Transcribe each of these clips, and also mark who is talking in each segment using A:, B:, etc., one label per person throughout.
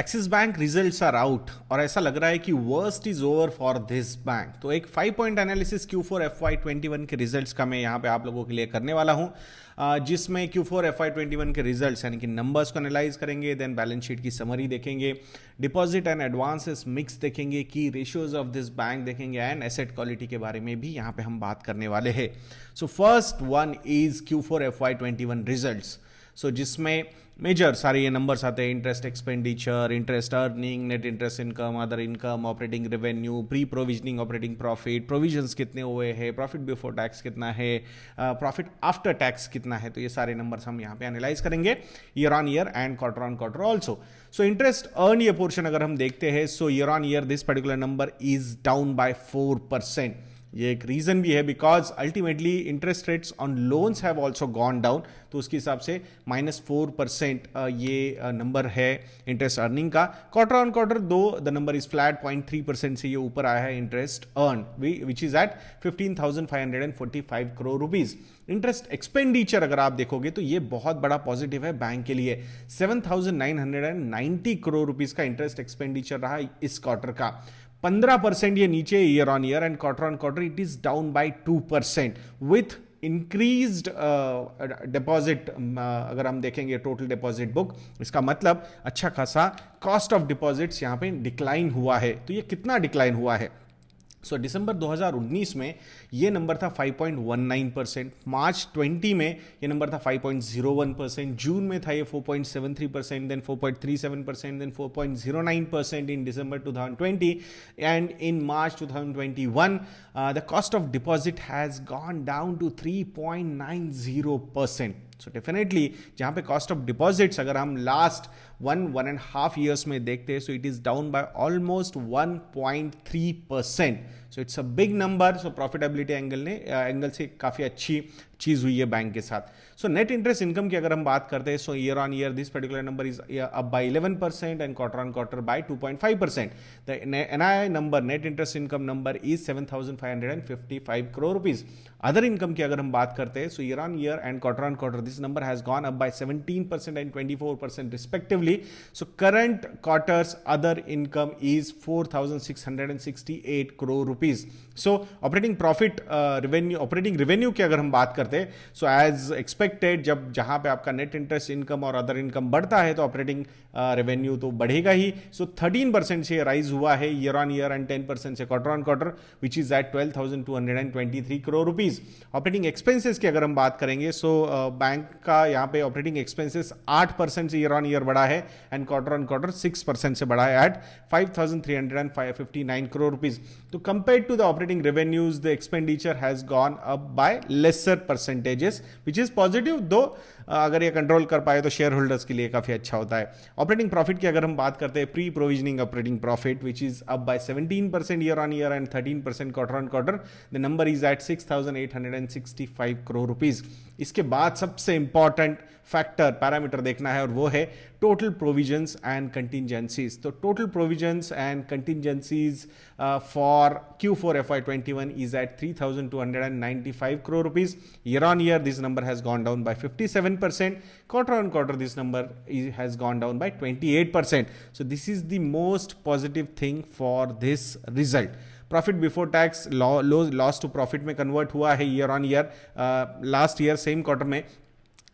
A: Axis bank results are out और ऐसा लग रहा है कि worst is over for this bank. तो एक 5 पॉइंट एनालिसिस Q4 FY21 के रिजल्ट्स का मैं यहाँ पे आप लोगों के लिए करने वाला हूँ, जिसमें Q4 FY21 के रिजल्ट्स यानी कि नंबर्स को एनालाइज करेंगे, देन बैलेंस शीट की समरी देखेंगे, डिपॉजिट एंड एडवांसेस मिक्स देखेंगे, की रेशियोज ऑफ दिस बैंक देखेंगे एंड एसेट क्वालिटी के बारे में भी यहाँ पे हम बात करने वाले हैं। So first one is Q4 FY21 results. So जिसमें मेजर सारे ये नंबर्स आते हैं: interest expenditure, interest earning, net interest income, other income, operating revenue, pre provisioning operating profit, provisions कितने हुए हैं, प्रॉफिट बिफोर टैक्स कितना है, प्रॉफिट आफ्टर टैक्स कितना है। तो ये सारे नंबर्स हम यहाँ पे एनालाइज करेंगे year on year and quarter on quarter also. So interest earn ये पोर्शन अगर हम देखते हैं, so year on year this particular number is down by 4%। ये एक रीजन भी है because ultimately interest rates on loans have also gone down, तो उसके हिसाब से -4% ये नंबर है इंटरेस्ट अर्निंग का। Quarter on quarter though the number is flat, 0.3% से ये ऊपर आया है interest earn, which is at 15,545 crore rupees. Interest expenditure अगर आप देखोगे तो ये बहुत बड़ा पॉजिटिव है बैंक के लिए, 7,990 करोड़ रुपीज का इंटरेस्ट एक्सपेंडिचर रहा इस क्वार्टर का। 15% ये नीचे year on year and quarter on quarter it is down bye 2% with increased deposit. अगर हम देखेंगे टोटल डिपॉजिट बुक, इसका मतलब अच्छा खासा कॉस्ट ऑफ डिपॉजिट्स यहां पे डिक्लाइन हुआ है। तो ये कितना डिक्लाइन हुआ है? सो दिसंबर 2019 में ये नंबर था 5.19%, मार्च 20 में ये नंबर था 5.01%, जून में था ये 4.73%, then 4.37%, then 4.09% in December 2020 and in March 2021 the cost of deposit has gone down to 3.90%। So definitely जहां पे कॉस्ट ऑफ डिपॉजिट्स अगर हम लास्ट 1.5 years में देखते हैं, so it is down by almost 1.3%। So it's a big number. So profitability angle से काफी अच्छी चीज हुई है बैंक के साथ। सो नेट इंटरेस्ट इनकम की अगर हम बात करते हैं, so year on year this particular number is up by 11% and quarter on quarter by 2.5%। The NII number, net interest income number is 7,555 crore rupees. Other income की अगर हम बात करते हैं, so year on year and quarter on quarter this number has gone up by 17% and 24% respectively. So current quarters other income is 4,668 crore rupees. So operating profit revenue, operating revenue की अगर हम बात करते हैं, सो एज एक्सपेक्टेड जहां पे आपका net interest income और अदर इनकम बढ़ता है तो ऑपरेटिंग रेवेन्यू तो बढ़ेगा ही। सो 13% से राइज हुआ है ईयर ऑन ईयर एंड 10% से quarter on quarter, which is at 12,223 crore rupees. Operating expenses की अगर हम बात करेंगे, सो बैंक का यहाँ पे ऑपरेटिंग एक्सपेंसेस 8% से ईयर ऑन ईयर बढ़ा है एंड क्वार्टर ऑन क्वार्टर 6% से बढ़ा है एट 5,359 करोड़ रुपीज। तो compare to the operating revenues the expenditure has gone up by lesser percentages, which is positive. Though अगर ये कंट्रोल कर पाए तो शेयर होल्डर्स के लिए काफी अच्छा होता है। ऑपरेटिंग प्रॉफिट की अगर हम बात करते हैं, pre provisioning operating profit which is up by 17% year on year and 13% quarter on quarter, the number is at 6,865 crore rupees. इसके बाद सबसे इंपॉर्टेंट फैक्टर पैरामीटर देखना है और वो है टोटल प्रोविजंस एंड कंटिजेंसीज। तो total provisions and contingencies for Q4 FY21 is at 3,295 crore rupees. Year on year this number has gone down by 57%. Quarter on quarter this number has gone down by 28%. So this is the most positive thing for this result. Profit before tax loss to profit में convert हुआ है year on year. Last year same quarter में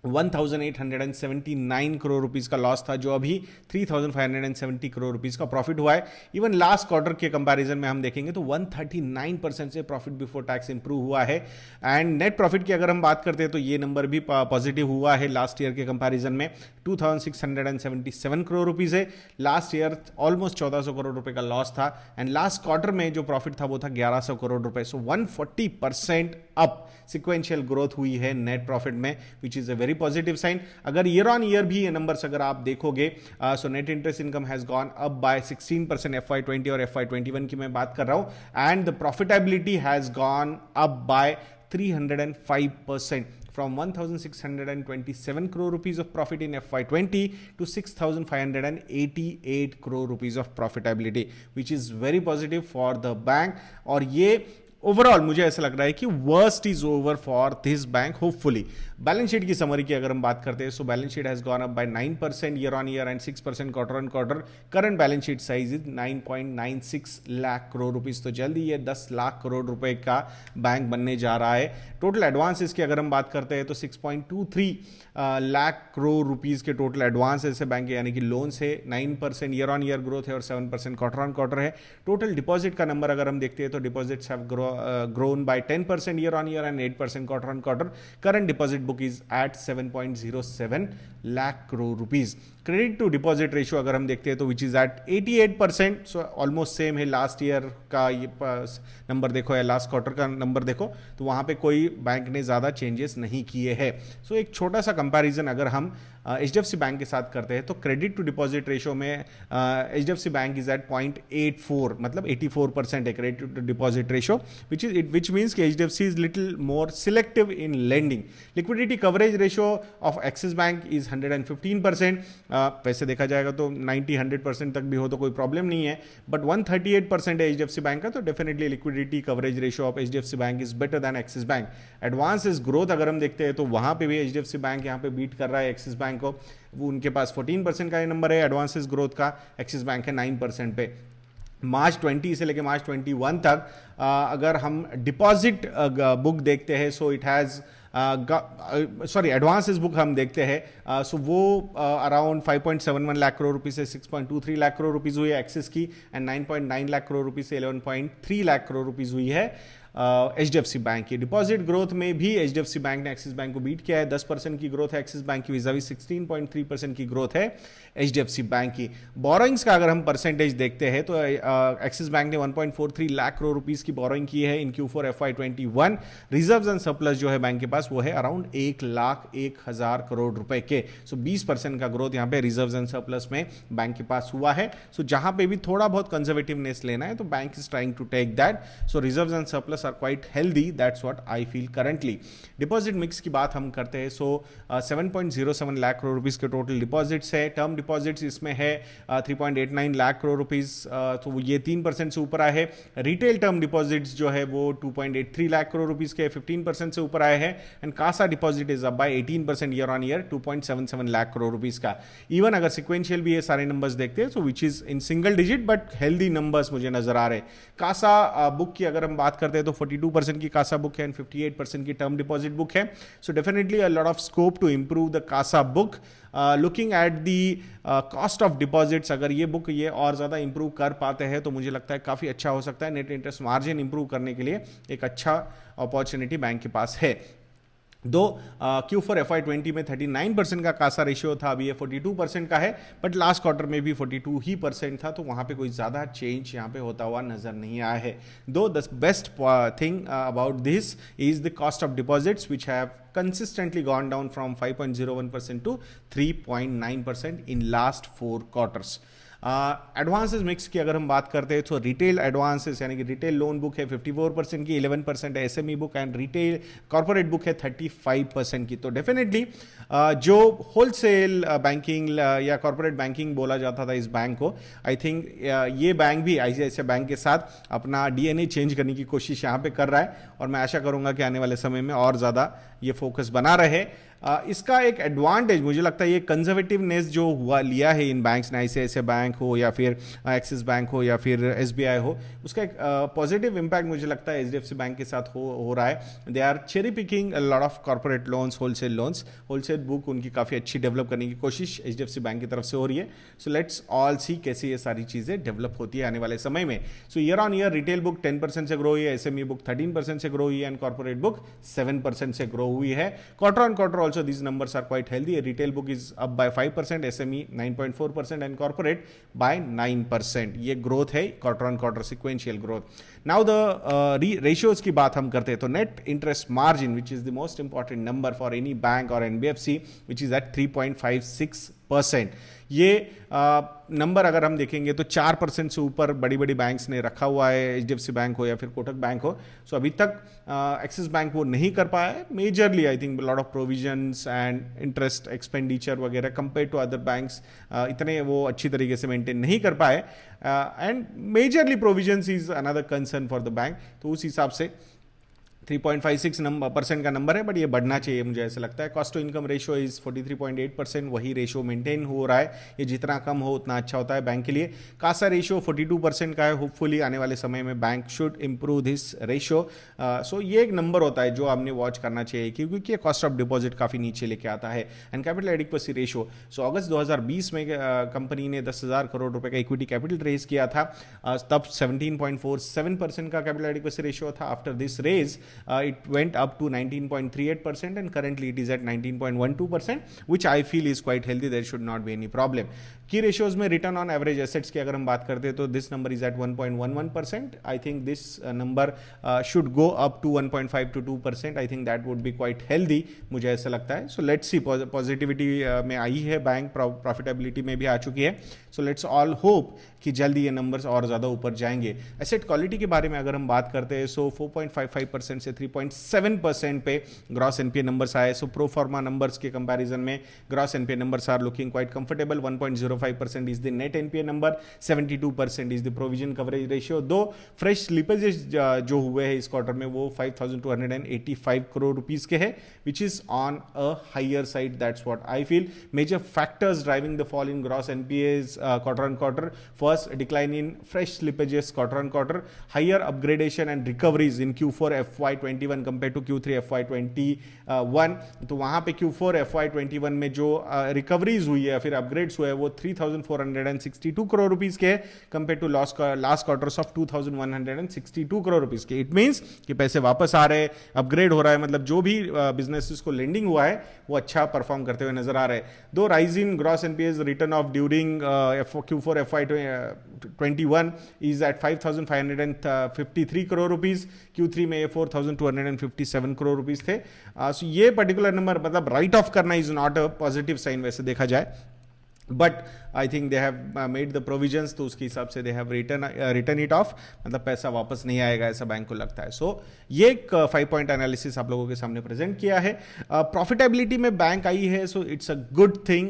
A: 1,879 crore rupees का loss था, जो अभी 3,570 crore rupees का profit हुआ है। इवन लास्ट क्वार्टर के कंपैरिजन में हम देखेंगे तो 139% से प्रॉफिट बिफोर टैक्स इंप्रूव हुआ है। एंड नेट प्रॉफिट की अगर हम बात करते हैं तो ये नंबर भी पॉजिटिव हुआ है लास्ट ईयर के कंपैरिजन में, 2,677 करोड़ रुपीस है। लास्ट ईयर ऑलमोस्ट 1,400 करोड़ रुपए का लॉस था एंड लास्ट क्वार्टर में जो प्रॉफिट था वो था 1,100 करोड़ रुपए। सो 140% अप सिक्वेंशियल ग्रोथ हुई है नेट प्रॉफिट में, which is a very positive sign. अगर ईयर ऑन ईयर भी ये नंबर्स अगर आप देखोगे, so net interest income has gone up by 16% FY20 और FY21 की मैं बात कर रहा हूं and the profitability has gone up bye 305% from 1,627 crore rupees of profit in FY20 to 6,588 crore rupees of profitability, which is very positive for the bank। और ये overall मुझे ऐसा लग रहा है कि worst is over for this bank hopefully. Balance sheet की summary की अगर हम बात करते हैं, so balance sheet has gone up bye 9% year on year and 6% quarter on quarter. Current balance sheet size is 9.96 lakh crore rupees, तो जल्दी ये 10 लाख करोड़ रुपए का बैंक बनने जा रहा है। टोटल एडवांसेस की अगर हम बात करते हैं तो 6.23 लाख करोड़ रुपीस के टोटल एडवांसेस है बैंक के, यानी कि लोन से 9% ईयर ऑन ईयर ग्रोथ है और 7% क्वार्टर ऑन क्वार्टर है। टोटल डिपॉजिट का नंबर अगर हम देखते हैं तो deposits have grown by 10% year on year and 8% quarter on quarter. Current deposit book is at 7.07 lakh crore rupees. Credit to deposit ratio अगर हम देखते हैं तो which is at 88%, so almost same है। लास्ट ईयर का ये number देखो या लास्ट क्वार्टर का नंबर देखो तो वहाँ पे कोई बैंक ने ज़्यादा चेंजेस नहीं किए हैं। सो एक छोटा सा कंपैरिजन अगर हम HDFC बैंक के साथ करते हैं तो क्रेडिट टू डिपॉजिट रेशियो में HDFC बैंक इज एट 0.84, मतलब 84% है credit to deposit ratio, which means कि HDFC is little more selective in lending. Liquidity coverage ratio of Axis bank is 115%। वैसे देखा जाएगा तो 90-100% तक भी हो तो कोई प्रॉब्लम नहीं है, बट 138% है HDFC बैंक का, तो definitely liquidity coverage ratio of HDFC bank is better than axis bank. Advances growth अगर हम देखते हैं तो वहां पे भी HDFC बैंक यहाँ पे बीट कर रहा है एक्सिस बैंक को। वो उनके पास 14% का नंबर है एडवांसेस ग्रोथ का, एक्सिस बैंक है 9% पे। मार्च 20 से लेकर मार्च 21 तक अगर हम डिपॉजिट बुक देखते हैं, so it has advances book हम देखते हैं, सो वो अराउंड 5.71 लाख करोड़ रुपीस से 6.23 लाख करोड़ रुपीस हुई है एक्सिस की, एंड 9.9 लाख करोड़ रुपीस से 11.3 लाख करोड़ रुपीस हुई है HDFC बैंक की। डिपॉजिट ग्रोथ में भी HDFC बैंक ने एक्सिस बैंक को बीट किया है। 10% की ग्रोथ है एक्सिस बैंक की, विज़ावी 16.3% की ग्रोथ है HDFC बैंक की। बोरोइंग्स का अगर हम परसेंटेज देखते हैं तो एक्सिस बैंक ने 1.43 लाख करोड़ रुपीस की बोरोइंग की है इन Q4 FY21। Reserves and surplus जो है बैंक के पास वो है अराउंड 1,01,000 करोड़ रुपए के। सो 20% का ग्रोथ यहाँ पे रिजर्व्स एंड सरप्लस में बैंक के पास हुआ है। सो जहां पे भी थोड़ा बहुत कंजर्वेटिवनेस लेना है तो bank is trying to take that. So reserves and surplus are quite healthy, that's what I feel currently. Deposit mix की बात हम करते हैं, सो 7.07 लाख करोड़ रुपीस के टोटल डिपॉजिट्स है। टर्म डिपॉजिट्स इसमें है 3.89 लाख करोड़ रुपीस, तो ये 3% से ऊपर आए हैं। रिटेल टर्म डिपॉजिट्स जो है वो 2.83 लाख करोड़ रुपीस के 15% से ऊपर आए हैं। And CASA deposit is up by 18% year on year 2.77 lakh crore rupees का। इवन अगर सिक्वेंशियल भी ये सारे नंबर्स देखते हैं, so which is in single digit but healthy numbers मुझे नजर आ रहे हैं। कासा बुक की अगर हम बात करते हैं तो 42% की कासा बुक है एंड 58% की टर्म डिपॉजिट बुक है। So definitely a lot of scope to improve the CASA book. Looking at the cost of deposits, अगर ये बुक ये और ज़्यादा इंप्रूव कर पाते हैं तो मुझे लगता है काफ़ी अच्छा हो सकता है। नेट इंटरेस्ट मार्जिन इंप्रूव करने के लिए एक अच्छा अपॉर्चुनिटी बैंक के पास है। दो Q4 FY20 में 39% का कासा रेशियो था, अभी ये 42% का है, बट लास्ट क्वार्टर में भी 42% था, तो वहाँ पे कोई ज़्यादा चेंज यहाँ पे होता हुआ नजर नहीं आया है। दो the best thing about this is the cost of deposits which have consistently gone down from 5.01% to 3.9% in last 4 quarters. Advances mix की अगर हम बात करते हैं तो रिटेल एडवांसेस यानी कि रिटेल लोन बुक है 54% की, 11% है SME book, and retail corporate book है 35% की। तो डेफिनेटली जो होलसेल बैंकिंग या कॉर्पोरेट बैंकिंग बोला जाता था इस बैंक को, आई थिंक ये बैंक भी ICICI बैंक के साथ अपना DNA चेंज करने की कोशिश यहाँ पे कर रहा है, और मैं आशा करूँगा कि आने वाले समय में और ज़्यादा ये फोकस बना रहे। इसका एक एडवांटेज मुझे लगता है ये कंजर्वेटिवनेस जो हुआ लिया है इन बैंक्स ने, ICICI बैंक हो या फिर एक्सिस बैंक हो या फिर SBI हो, उसका एक पॉजिटिव इंपैक्ट मुझे लगता है HDFC बैंक के साथ हो रहा है। They are cherry picking a lot of corporate loans, wholesale loans, wholesale book उनकी काफ़ी अच्छी डेवलप करने की कोशिश HDFC बैंक की तरफ से हो रही है। सो लेट्स ऑल सी कैसे ये सारी चीज़ें डेवलप होती है आने वाले समय में। So year on year retail book 10% से ग्रो हुई है, SME बुक 13% से ग्रो हुई है, एंड कॉर्पोरेट बुक 7% से ग्रो हुई है। Quarter on quarter also these numbers are quite healthy. Retail book is up by 5%, SME 9.4% and corporate by 9%. ये growth है quarter on quarter sequential growth. Now the ratios की बात हम करते हैं तो net interest margin which is the most important number for any bank or NBFC which is at 3.56 6%। ये number अगर हम देखेंगे तो 4% से ऊपर बड़ी बड़ी बैंक्स ने रखा हुआ है, HDFC बैंक हो या फिर कोटक बैंक हो। सो अभी तक एक्सिस बैंक वो नहीं कर पाया है majorly. I think lot of provisions and interest expenditure वगैरह कंपेयर टू अदर बैंक्स इतने वो अच्छी तरीके से मेंटेन नहीं कर पाए, and majorly provisions is another concern for the bank. तो उस हिसाब से 3.56% का नंबर है, बट ये बढ़ना चाहिए मुझे ऐसा लगता है। Cost to income ratio is 43.8%, वही रेशियो मेंटेन हो रहा है। ये जितना कम हो उतना अच्छा होता है बैंक के लिए। कासा रेशियो 42% का है। होपफुली आने वाले समय में bank should improve this ratio. So ये एक नंबर होता है जो आपने वॉच करना चाहिए, क्योंकि कॉस्ट ऑफ डिपॉजिट काफ़ी नीचे लेके आता है। एंड कैपिटल एडिक्वेसी रेशियो, सो अगस्त 2020 में कंपनी ने 10,000 करोड़ रुपए का इक्विटी कैपिटल रेज किया था, तब 17.47% का कैपिटल एडिक्वेसी रेशियो था। After this raise it went up to 19.38% and currently it is at 19.12%, which I feel is quite healthy. There should not be any problem. की ratios में return on average assets की अगर हम बात करते हैं तो this number is at 1.11%. I think this number should go up to 1.5 to 2%. I think that would be quite healthy, मुझे ऐसा लगता है. सो लेट्स सी, पॉजिटिविटी में आई है बैंक, प्रॉफिटेबिलिटी में भी आ चुकी है. सो लेट्स ऑल होप कि जल्दी ये नंबर्स और ज़्यादा ऊपर जाएंगे. एसेट क्वालिटी के बारे में अगर हम बात करते हैं, सो 4.55% से 3.7% पे ग्रॉस एनपीए नंबर्स आए. सो प्रो फॉर्मा नंबर्स के कंपैरिजन में gross NPA numbers are looking quite comfortable. 1.05% is the net NPA number, 72% is the provision coverage ratio. Though fresh slippages जो हुए हैं इस क्वार्टर में वो 5,285 करोड़ रुपीस के हैं, which is on a higher side. That's what I feel. Major factors driving the fall in gross NPAs quarter on quarter. First, decline in fresh slippages quarter on quarter. Higher upgradation and recoveries in Q4 FY21 compared to Q3 FY21. तो वहाँ पे Q4 FY21 में जो recoveries हुई है फिर upgrades हुए हैं वो 3,462 करोड़ रुपीस के compare to last quarters of 2,162 crore rupees के. इट मीन्स कि पैसे वापस आ रहे हैं, अपग्रेड हो रहा है, मतलब जो भी बिजनेसेस को लेंडिंग हुआ है वो अच्छा परफॉर्म करते हुए नजर आ रहे हैं. Though rise in gross NPAs written off during Q4 FY21 is at 5,553 crore rupees. Q3 में 4,257 करोड़ रुपीस थे. So ये पर्टिकुलर नंबर मतलब राइट ऑफ करना is not a positive sign वैसे देखा जाए, but I think they have made the provisions, तो उसके हिसाब से they have written it off, मतलब पैसा वापस नहीं आएगा ऐसा बैंक को लगता है. सो ये एक 5 पॉइंट एनालिसिस आप लोगों के सामने प्रेजेंट किया है. प्रॉफिटेबिलिटी में बैंक आई है, so it's a good thing,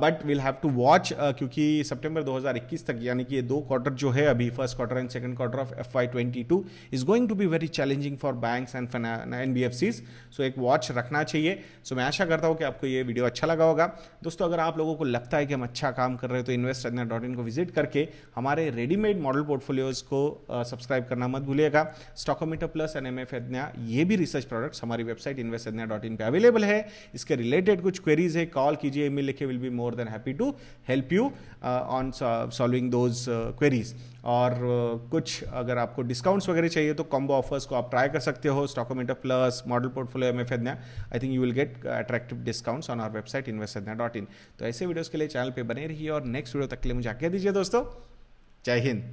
A: but will have to watch, क्योंकि सितंबर 2021 तक यानी कि ये 2 क्वार्टर जो है अभी, first quarter and second quarter of FY22 is going to be very challenging for banks and NBFCs. सो एक वॉच रखना चाहिए. सो मैं आशा करता हूँ कि आपको ये वीडियो अच्छा लगा होगा. दोस्तों अगर आप लोगों को लगता है कि हम अच्छा काम कर रहे हैं तो investorajna.in को विजिट करके हमारे रेडीमेड मॉडल पोर्टफोलियोज को सब्सक्राइब करना मत भूलिएगा. स्टॉकोमीटर प्लस एंड MF अज्ञा, ये भी रिसर्च प्रोडक्ट्स हमारी वेबसाइट investorajna.in पे अवेलेबल है. इसके रिलेटेड कुछ क्वेरीज है, कॉल कीजिए, ईमेल लिखे, will be more than happy to help you on solving those queries. और कुछ अगर आपको डिस्काउंट्स वगैरह चाहिए तो कॉम्बो ऑफर्स को आप ट्राई कर सकते हो. Stockometer plus, model portfolio, MF Ajna, I think you will get attractive discounts on our website investorajna.in. तो ऐसे वीडियोस के लिए चैनल पे बने रहिए और नेक्स्ट वीडियो तक के लिए मुझे आज्ञा दीजिए दोस्तों. जय हिंद.